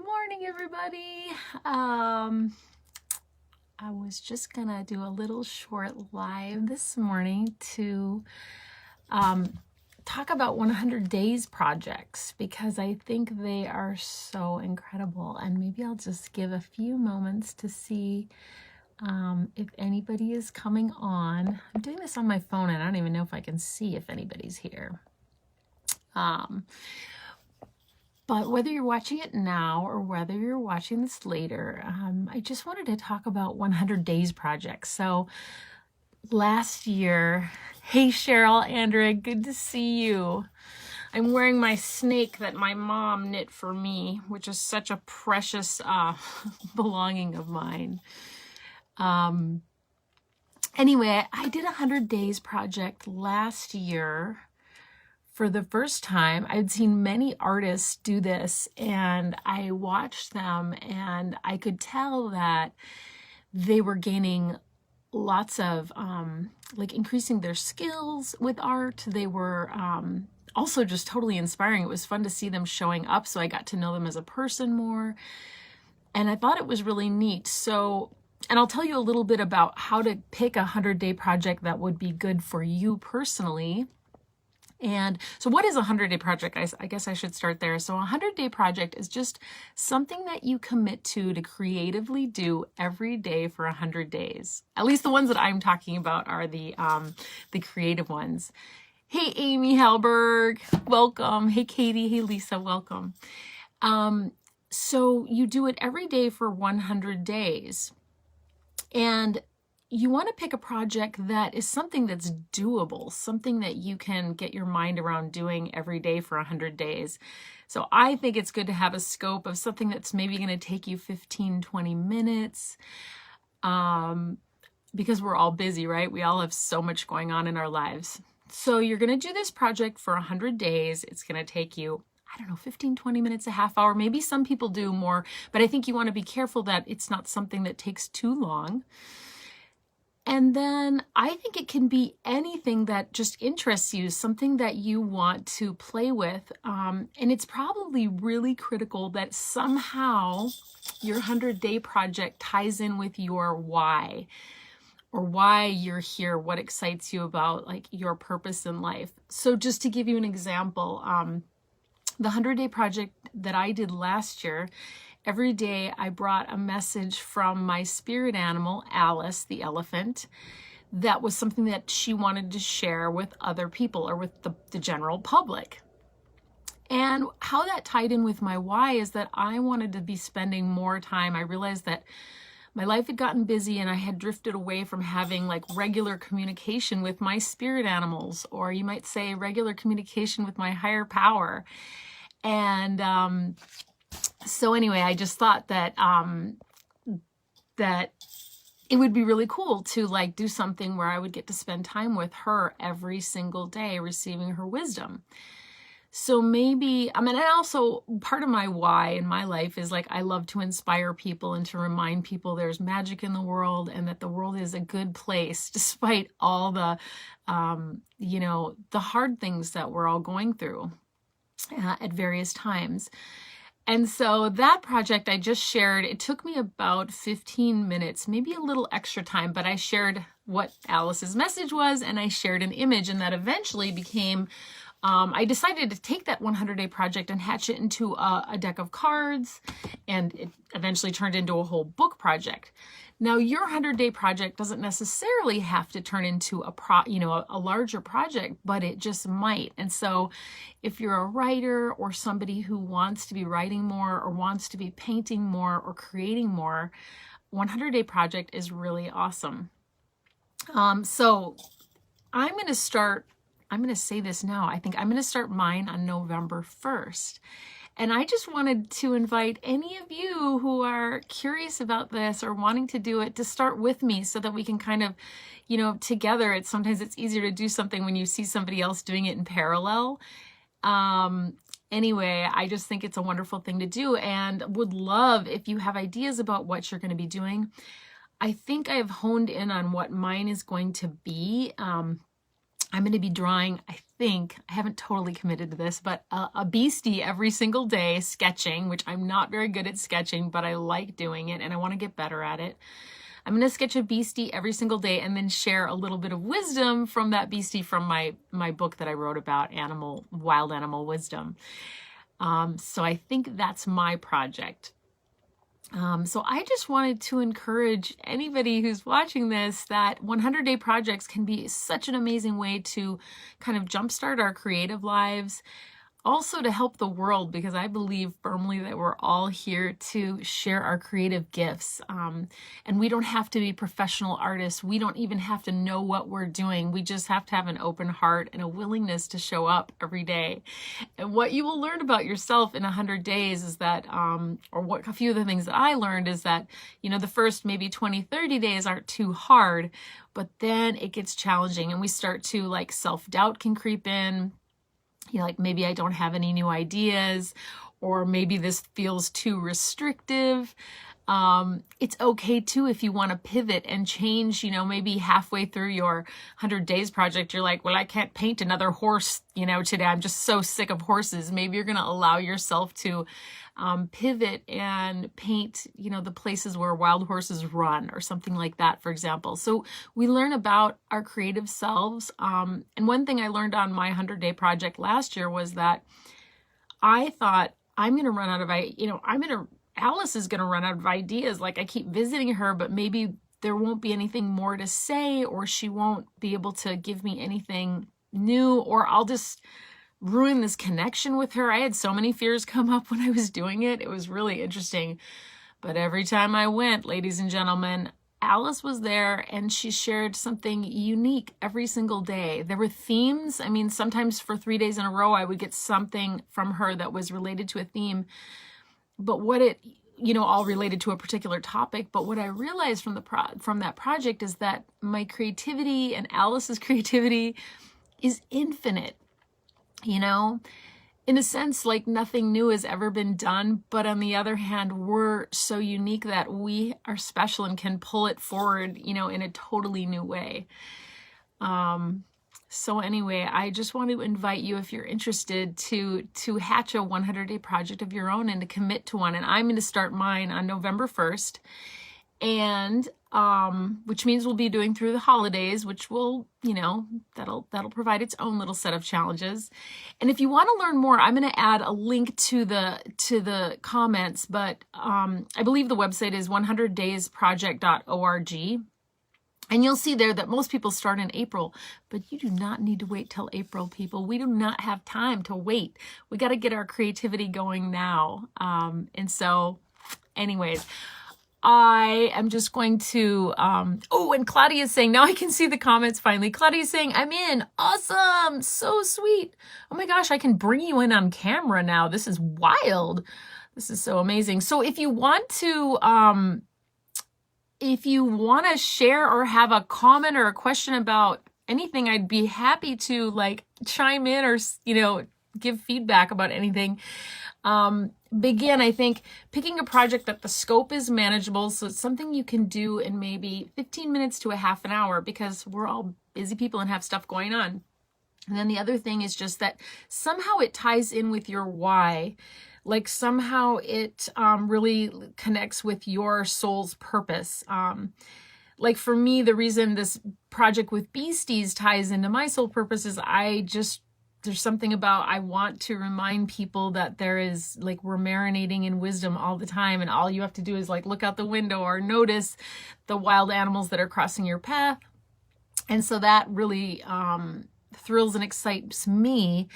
morning, everybody. I was just gonna do a little short live this morning to talk about 100 days projects because I think they are so incredible. And maybe I'll just give a few moments to see if anybody is coming on. I'm doing this on my phone and I don't even know if I can see if anybody's here. But whether you're watching it now or whether you're watching this later, I just wanted to talk about 100 Days Project. So last year, hey Cheryl, Andrea, good to see you. I'm wearing my snake that my mom knit for me, which is such a precious belonging of mine. Anyway, I did a 100 Days Project last year. For the first time, I'd seen many artists do this and I watched them and I could tell that they were gaining lots of, like increasing their skills with art. They were also just totally inspiring. It was fun to see them showing up, so I got to know them as a person more. And I thought it was really neat. So, and I'll tell you a little bit about how to pick a 100-day project that would be good for you personally. And so what is a 100-day project? I guess I should start there. So a 100-day project is just something that you commit to creatively do every day for 100 days. At least the ones that I'm talking about are the creative ones. Hey, Amy Halberg, welcome. Hey, Katie. Hey, Lisa, welcome. So you do it every day for 100 days. And you want to pick a project that is something that's doable, something that you can get your mind around doing every day for 100 days. So I think it's good to have a scope of something that's maybe going to take you 15, 20 minutes, because we're all busy, right? We all have so much going on in our lives. So you're going to do this project for 100 days. It's going to take you, I don't know, 15, 20 minutes, a half hour. Maybe some people do more, but I think you want to be careful that it's not something that takes too long. And then I think it can be anything that just interests you, something that you want to play with. And it's probably really critical that somehow your 100-day project ties in with your why, or why you're here, what excites you about like your purpose in life. So just to give you an example, the 100-day project that I did last year, every day I brought a message from my spirit animal, Alice, the elephant, that was something that she wanted to share with other people or with the general public. And how that tied in with my why is that I wanted to be spending more time. I realized that my life had gotten busy and I had drifted away from having like regular communication with my spirit animals, or you might say regular communication with my higher power. And so anyway, I just thought that that it would be really cool to like do something where I would get to spend time with her every single day, receiving her wisdom. So maybe, and also part of my why in my life is like, I love to inspire people and to remind people there's magic in the world and that the world is a good place, despite all the, the hard things that we're all going through at various times. And so that project I just shared, it took me about 15 minutes, maybe a little extra time, but I shared what Alice's message was and I shared an image, and that eventually became, I decided to take that 100-day project and hatch it into a deck of cards, and it eventually turned into a whole book project. Now, your 100-day project doesn't necessarily have to turn into a larger project, but it just might. And so if you're a writer or somebody who wants to be writing more or wants to be painting more or creating more, 100-day project is really awesome. So I'm going to say this now. I think I'm going to start mine on November 1st. And I just wanted to invite any of you who are curious about this or wanting to do it to start with me so that we can kind of, together, sometimes it's easier to do something when you see somebody else doing it in parallel. Anyway, I just think it's a wonderful thing to do and would love if you have ideas about what you're going to be doing. I think I have honed in on what mine is going to be. I'm going to be drawing, I think, I haven't totally committed to this, but a beastie every single day, sketching, which I'm not very good at sketching, but I like doing it and I want to get better at it. I'm going to sketch a beastie every single day and then share a little bit of wisdom from that beastie from my book that I wrote about wild animal wisdom. So I think that's my project. So I just wanted to encourage anybody who's watching this that 100-day projects can be such an amazing way to kind of jumpstart our creative lives. Also to help the world, because I believe firmly that we're all here to share our creative gifts. And we don't have to be professional artists. We don't even have to know what we're doing. We just have to have an open heart and a willingness to show up every day. And what you will learn about yourself in 100 days is that, a few of the things that I learned is that, the first maybe 20, 30 days aren't too hard, but then it gets challenging and we start to self-doubt can creep in. Maybe I don't have any new ideas, or maybe this feels too restrictive. It's okay too if you want to pivot and change, maybe halfway through your 100 days project, you're like, well, I can't paint another horse, today. I'm just so sick of horses. Maybe you're going to allow yourself to pivot and paint, the places where wild horses run or something like that, for example. So we learn about our creative selves. And one thing I learned on my 100-day project last year was that I thought I'm going to run out of, Alice is going to run out of ideas. I keep visiting her, but maybe there won't be anything more to say, or she won't be able to give me anything new, or I'll just ruin this connection with her. I had so many fears come up when I was doing it. It was really interesting. But every time I went, ladies and gentlemen, Alice was there and she shared something unique every single day. There were themes. Sometimes for 3 days in a row, I would get something from her that was related to a theme. But all related to a particular topic. But what I realized from that project is that my creativity and Alice's creativity is infinite. In a sense, nothing new has ever been done. But on the other hand, we're so unique that we are special and can pull it forward, in a totally new way. So anyway, I just want to invite you, if you're interested, to hatch a 100-day project of your own and to commit to one. And I'm going to start mine on November 1st. And which means we'll be doing through the holidays, which will, that'll provide its own little set of challenges. And if you want to learn more, I'm going to add a link to the comments, but I believe the website is 100daysproject.org. And you'll see there that most people start in April, but you do not need to wait till April, people. We do not have time to wait. We got to get our creativity going now. And so anyways, I am just going to, and Claudia is saying, now I can see the comments finally. Claudia is saying, I'm in. Awesome. So sweet. Oh my gosh, I can bring you in on camera now. This is wild. This is so amazing. So if you want to, share or have a comment or a question about anything, I'd be happy to chime in or, give feedback about anything. Begin, I think, picking a project that the scope is manageable. So it's something you can do in maybe 15 minutes to a half an hour, because we're all busy people and have stuff going on. And then the other thing is just that somehow it ties in with your why. Somehow it really connects with your soul's purpose. For me, the reason this project with Beasties ties into my soul purpose is there's something about, I want to remind people that there is, we're marinating in wisdom all the time, and all you have to do is look out the window or notice the wild animals that are crossing your path. And so that really thrills and excites me.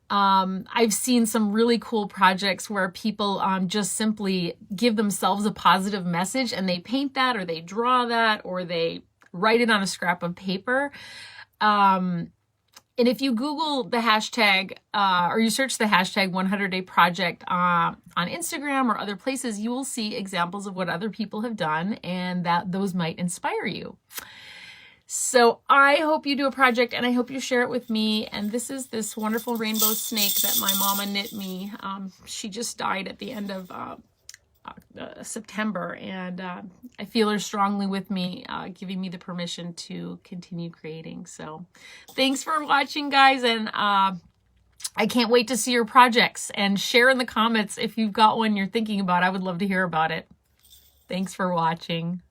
I've seen some really cool projects where people just simply give themselves a positive message, and they paint that, or they draw that, or they write it on a scrap of paper. And if you Google the hashtag, or you search the hashtag 100-day project on Instagram or other places, you will see examples of what other people have done, and that those might inspire you. So I hope you do a project, and I hope you share it with me. And this is this wonderful rainbow snake that my mama knit me. She just died at the end of September, and I feel her strongly with me, giving me the permission to continue creating. So thanks for watching, guys, and I can't wait to see your projects, and share in the comments if you've got one you're thinking about. I would love to hear about it. Thanks for watching.